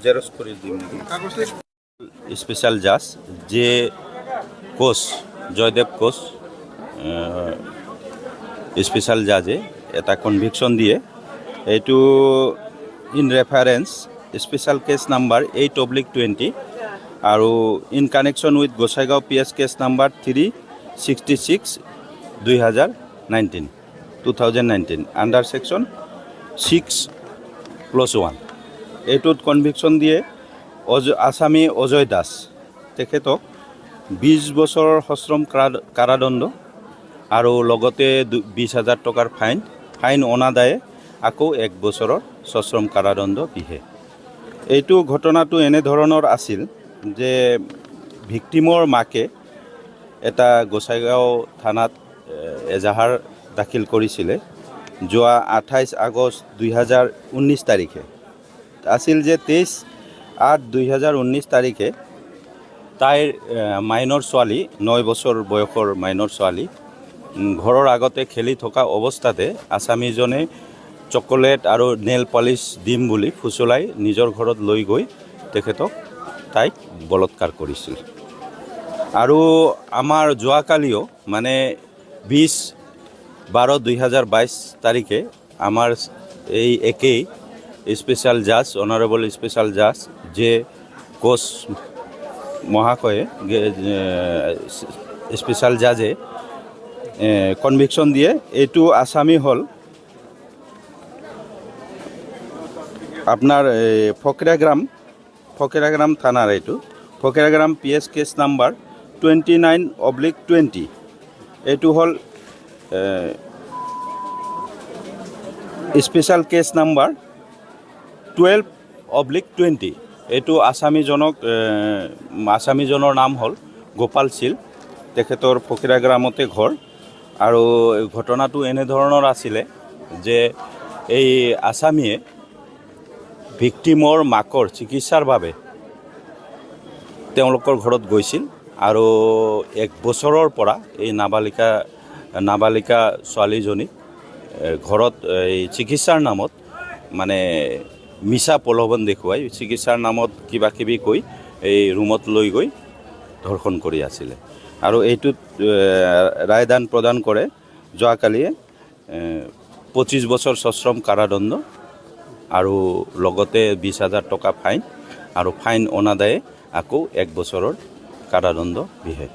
Xerox করে দিন special জাজ যে কোচ জয়দেব কোচ স্পেশাল জাজে এটা কনভিকশন দিয়ে এইটো in reference special case number 8/20 আৰু in connection with Gossaigaon PS case number 366 2019 under section 6+1 এইটোত কনভিকশ্যন দিয়ে আসামী অজয় দাস তেখেতক 20 বছৰৰ সশ্ৰম কাৰাদণ্ড আৰু লগতে 20,000 টকাৰ ফাইন অনাদায়ে আকৌ 1 বছৰৰ সশ্ৰম কাৰাদণ্ড বিহে। এইটো ঘটনাটো এনেধৰণৰ আছিল যে ভিক্টিমৰ মাকে এটা গোসাইগাঁও থানাত এজাহাৰ দাখিল কৰিছিলে যোৱা 28 আগষ্ট 2019 তাৰিখে আছিল যে 23/8/2019 তাৰিখে তাইৰ মাইনৰ ছোৱালী 9 বছৰ বয়সৰ মাইনৰ ছোৱালী ঘৰৰ আগতে খেলি থকা অৱস্থাতে আসামীজনে চকলেট আৰু নেল পলিচ দিম বুলি ফুচলাই নিজৰ ঘৰত লৈ গৈ তেখেতক তাইক বলৎকাৰ কৰিছিল। আৰু আমাৰ যোৱাকালিও মানে 20/12/2022 তাৰিখে আমাৰ এই একেই স্পেশাল জাজ অনারেবল স্পেশাল জাজ যে কোচ মহাশয়ে স্পেশাল জাজে কনভিকশন দিয়ে এইটো আসামি হল আপনার ফকিরাগ্রাম থানার এইটো ফকিরাগ্রাম PS কেছ নাম্বাৰ 29/20 এইটো হল স্পেশাল কেছ নাম্বাৰ 12/20 এইটো আসামীজনৰ নাম হল গোপাল শীল তেখেতৰ ফকিৰাগ্ৰামতে ঘৰ। আৰু ঘটনাটো এনেধৰণৰ আছিলে যে এই আসামীয়ে ভিক্টিমৰ মাকৰ চিকিৎসাৰ বাবে তেওঁলোকৰ ঘৰত গৈছিল আৰু 1 বছৰৰ পৰা এই নাবালিকা ছোৱালীজনীক ঘৰত এই চিকিৎসাৰ নামত মানে মিছা প্ৰলোভন দেখুৱাই চিকিৎসাৰ নামত কিবা কিবি কৈ এই ৰুমত লৈ গৈ ধৰ্ষণ কৰি আছিলে। আৰু এইটোত ৰায়দান প্ৰদান কৰে যোৱাকালিয়ে 25 বছৰ সশ্ৰম কাৰাদণ্ড আৰু লগতে 20,000 টকা ফাইন আৰু ফাইন অনাদায়ে আকৌ 1 বছৰৰ কাৰাদণ্ড বিহে।